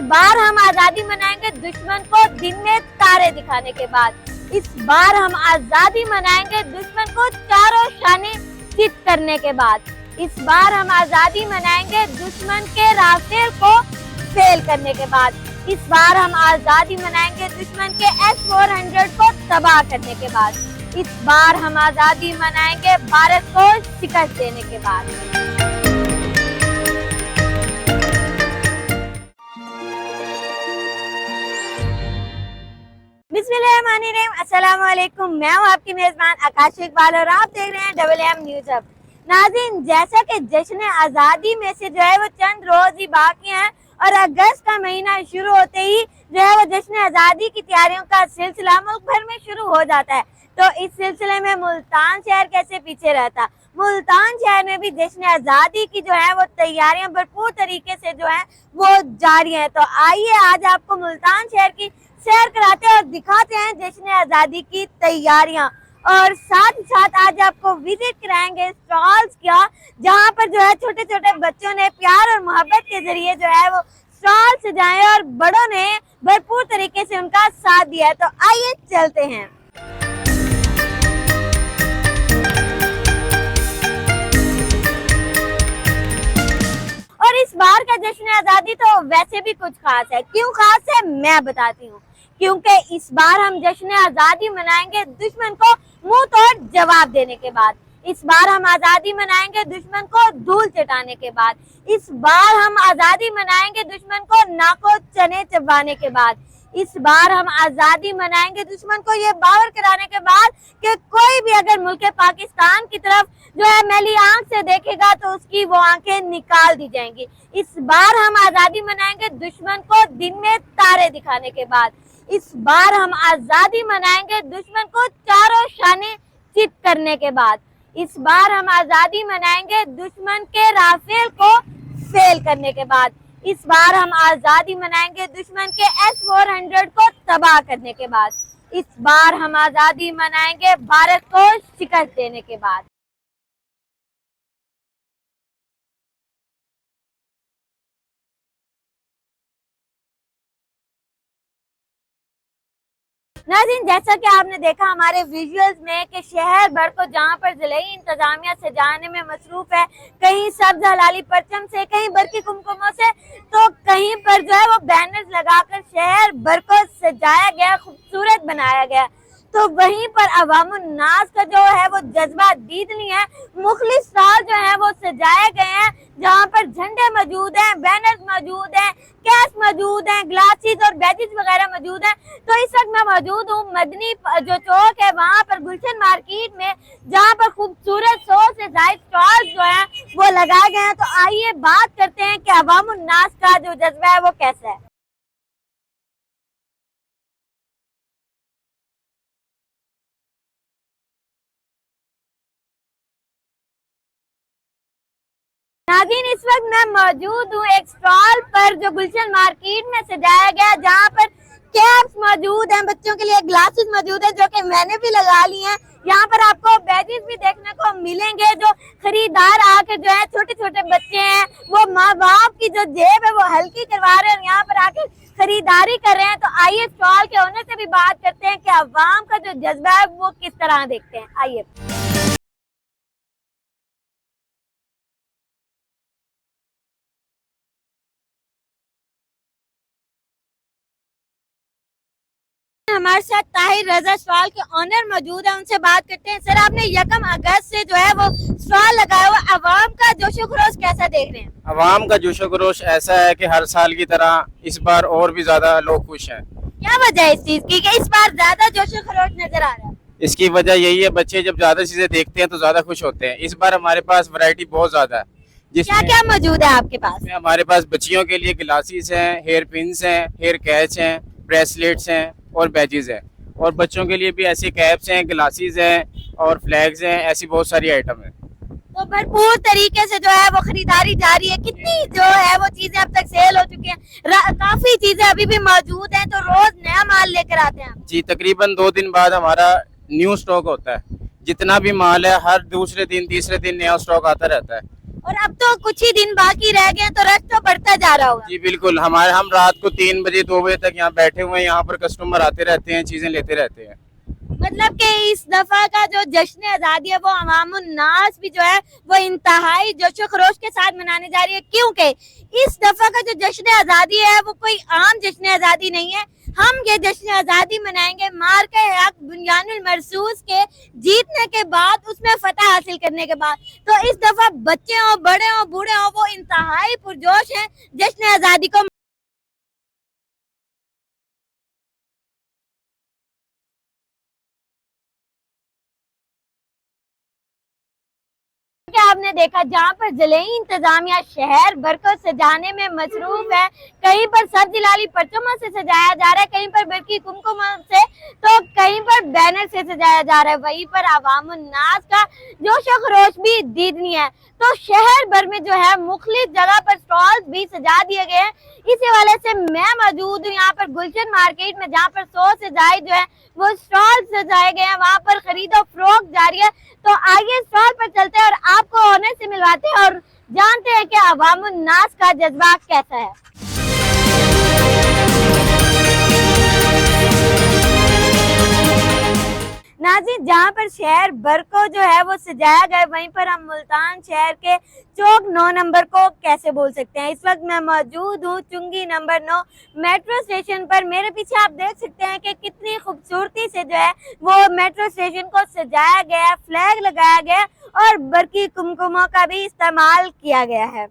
बार हम आजादी मनाएंगे दुश्मन को दिन में तारे दिखाने के बाद। इस बार हम आजादी मनाएंगे दुश्मन को चारों शाने चित करने के बाद। इस बार हम आजादी मनाएंगे दुश्मन के राफेल को फेल करने के बाद। इस बार हम आजादी मनाएंगे दुश्मन के S-400 को तबाह करने के बाद। इस बार हम आजादी मनाएंगे भारत को शिकस्त देने के बाद। बिस्मिल्लाहिर्रहमानिर्रहीम, अस्सलाम वालेकुम। मैं हूँ आपकी मेजबान आकाश इकबाल और आप देख रहे हैं WM न्यूज अब। नाज़रीन, जैसा कि जश्न आज़ादी में से जो है वो चंद रोज ही बाकी हैं और अगस्त का महीना शुरू होते ही जो है वो जश्न आज़ादी की तैयारियों का सिलसिला मुल्क भर में शुरू हो जाता है। तो इस सिलसिले में मुल्तान शहर कैसे पीछे रहता। मुल्तान शहर में भी जश्न आज़ादी की जो है वो तैयारियां भरपूर तरीके से जो है वो जारी हैं। तो आइए आज आपको मुल्तान शहर की सैर कराते हैं और दिखाते हैं जश्न आज़ादी की तैयारियां, और साथ ही साथ आज आपको विजिट कराएंगे स्टॉल्स का, जहां पर जो है छोटे छोटे बच्चों ने प्यार और मोहब्बत के जरिए जो है वो स्टॉल सजाए और बड़ों ने भरपूर तरीके से उनका साथ दिया है। तो आइए चलते हैं। और इस बार का जश्न आज़ादी तो वैसे भी कुछ खास है। क्यों खास है मैं बताती हूँ। क्योंकि इस बार हम जश्न आज़ादी मनाएंगे दुश्मन को मुंह तोड़ जवाब देने के बाद। इस बार हम आज़ादी मनाएंगे दुश्मन को धूल चटाने के बाद। इस बार हम आज़ादी मनाएंगे दुश्मन को नाको चने चबाने के बाद। इस बार हम आज़ादी मनाएंगे दुश्मन को ये बावर कराने के बाद कि कोई भी अगर मुल्क पाकिस्तान की तरफ जो है मैली आंख से देखेगा तो उसकी वो आंखें निकाल दी जाएंगी। इस बार हम आज़ादी मनाएंगे दुश्मन को दिन में तारे दिखाने के बाद। इस बार हम आज़ादी मनाएंगे दुश्मन को चारों शाने चित करने के बाद। इस बार हम आज़ादी मनाएंगे दुश्मन के राफेल को फेल करने के बाद। इस बार हम आज़ादी मनाएंगे दुश्मन के S-400 को तबाह करने के बाद। इस बार हम आज़ादी मनाएंगे भारत को शिकस्त देने के बाद। नाज़रीन, जैसा कि आपने देखा हमारे विजुअल्स में कि शहर भर को जहाँ पर ज़िले इंतजामिया सजाने में मसरूफ है, कहीं सब्ज हलाली परचम से, कहीं बरकी कुमकुमों से, तो कहीं पर जो है वो बैनर्स लगाकर शहर भर को सजाया गया, खूबसूरत बनाया गया। तो वहीं पर अवामुन नास का जो है वो जज्बा दीदनी है। मुख्तलिफ स्टॉल जो है वो सजाए गए हैं, जहाँ पर झंडे मौजूद हैं, बैनर्स मौजूद हैं, कैश मौजूद हैं, ग्लासेस और बैजेस वगैरह मौजूद हैं। तो इस वक्त मैं मौजूद हूँ मदनी जो चौक है वहाँ पर गुलशन मार्केट में, जहाँ पर खूबसूरत 100 से ज्यादा स्टॉल जो है वो लगाए गए हैं। तो आइए बात करते हैं कि अवामुन नास का जो जज्बा है वो कैसा है। नाज़रीन, इस वक्त मैं मौजूद हूँ एक स्टॉल पर जो गुलशन मार्केट में सजाया गया, जहाँ पर कैप्स मौजूद हैं, बच्चों के लिए ग्लासेस मौजूद है जो कि मैंने भी लगा ली हैं। यहाँ पर आपको बैजेस भी देखने को मिलेंगे। जो खरीदार आके जो है छोटे छोटे बच्चे हैं वो माँ बाप की जो जेब है वो हल्की करवा रहे हैं, यहाँ पर आके खरीदारी कर रहे हैं। तो आइए स्टॉल के ओनर से भी बात करते हैं कि अवाम का जो जज्बा है वो किस तरह देखते हैं। आइए। हमारे साथ ताहिर रजा स्टॉल के ऑनर मौजूद है, उनसे बात करते हैं। सर, आपने 1 अगस्त से जो है वो स्टॉल लगाया हुआ, अवाम का जोशो खरोश कैसा देख रहे हैं? अवाम का जोशो खरोश ऐसा है कि हर साल की तरह इस बार और भी ज्यादा लोग खुश हैं। क्या वजह है इस चीज की कि इस बार ज्यादा जोशो खरोश नजर आ रहा है? इसकी वजह यही है, बच्चे जब ज्यादा चीजें देखते हैं तो ज्यादा खुश होते हैं। इस बार हमारे पास वैरायटी बहुत ज्यादा है, क्या जिसमें क्या मौजूद है आपके पास? हमारे पास बच्चियों के लिए ग्लासेस हैं, हेयर पिन्स हैं, हेयर कैच हैं, ब्रेसलेट्स हैं और बैजेस हैं, और बच्चों के लिए भी ऐसे कैप्स हैं, ग्लासेस हैं और फ्लैग्स हैं। ऐसी बहुत सारी आइटम है। तो भरपूर तरीके से जो है वो खरीदारी जारी है। कितनी जो है वो चीजें अब तक सेल हो चुकी हैं? काफी चीजें अभी भी मौजूद हैं, तो रोज नया माल लेकर आते हैं? जी, तकरीबन 2 दिन बाद हमारा न्यू स्टॉक होता है। जितना भी माल है हर दूसरे दिन तीसरे दिन नया स्टॉक आता रहता है। और अब तो कुछ ही दिन बाकी रह गए हैं, तो रश तो बढ़ता जा रहा होगा। जी बिल्कुल, हम रात को 3 बजे 2 बजे तक यहाँ बैठे हुए हैं, यहाँ पर कस्टमर आते रहते हैं, चीजें लेते रहते हैं। मतलब कि इस दफा का जो जश्न आजादी है वो अवामुन नास भी जो है वो इंतहाई जोशो खरोश के साथ मनाने जा रही है, क्योंकि इस दफा का जो जश्न आजादी है वो कोई आम जश्न आजादी नहीं है। हम ये जश्न आजादी मनाएंगे मार्के हक बुनियानुल मरसूस के जीतने के बाद, उसमें फतह हासिल करने के बाद। तो इस दफा बच्चे हो, बड़े हो, बूढ़े हो, वो इंतहाई पुरजोश हैं जश्न आजादी को। कि आपने देखा जहाँ पर जलई इंतजामिया शहर भर को सजाने में मसरूफ है, कहीं पर सब जिलाली परचमों से सजाया जा रहा है, कहीं पर बरकी कुमकुम से, तो कहीं पर बैनर से सजाया जा रहा है। वहीं पर अवामुन नास का जोश और खरोश भी दीदनी है। तो शहर भर में जो है मुख्तलिफ जगह पर स्टॉल्स भी सजा दिए गए हैं। इसी वाले से मैं मौजूद हूँ यहाँ पर गुलशन मार्केट में, जहाँ पर 100 से ज्यादा जो है वो स्टॉल सजाए गए हैं, वहाँ पर खरीदो फरोख्त जारी है। तो आइए स्टॉल पर चलते हैं और आपको ऑनर से मिलवाते हैं और जानते हैं कि अवामुन नास का जज्बा कैसा है। नाज़रीन, जहाँ पर शहर भर को जो है वो सजाया गया, वहीं पर हम मुल्तान शहर के चौक 9 नंबर को कैसे बोल सकते हैं। इस वक्त मैं मौजूद हूँ चुंगी नंबर 9 मेट्रो स्टेशन पर। मेरे पीछे आप देख सकते हैं कि कितनी खूबसूरती से जो है वो मेट्रो स्टेशन को सजाया गया है, फ्लैग लगाया गया है और बरकी कुमकुमों का भी इस्तेमाल किया गया है।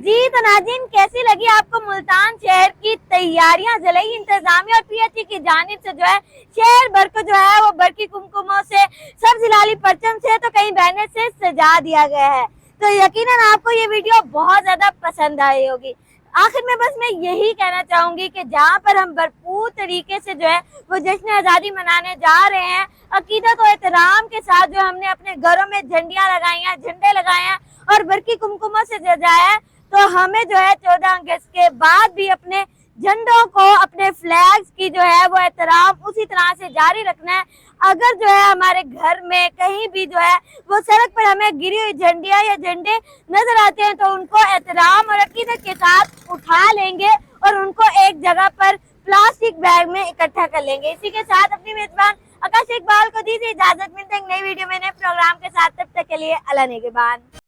जी तो नाज़रीन, कैसी लगी आपको मुल्तान शहर की तैयारियां? जलई इंतजामिया और पीएचई की जानिब से जो है शहर भर को जो है वो बरकी कुमकुमों से, सब जिलाली परचम से, तो कहीं बैनर से सजा दिया गया है। तो यकीनन आपको ये वीडियो बहुत ज्यादा पसंद आई होगी। आखिर में बस मैं यही कहना चाहूंगी कि जहाँ पर हम भरपूर तरीके से जो है वो जश्न आज़ादी मनाने जा रहे हैं, अकीदत और एहतराम के साथ जो हमने अपने घरों में झंडियां लगाई हैं, झंडे लगाए हैं और बरकी कुमकुमों से सजाया है, तो हमें जो है 14 अगस्त के बाद भी अपने झंडों को, अपने फ्लैग्स की जो है वो एहतराम उसी तरह से जारी रखना है। अगर जो है हमारे घर में कहीं भी जो है वो सड़क पर हमें गिरी हुई झंडियां या झंडे नजर आते हैं, तो उनको एहतराम और अकीदत के साथ उठा लेंगे और उनको एक जगह पर प्लास्टिक बैग में इकट्ठा कर लेंगे। इसी के साथ अपनी मेजबान आकाश इकबाल को दीजिए इजाजत। मिलते हैं नई वीडियो में नए प्रोग्राम के साथ, तब तक के लिए अल्लाह निगहबान।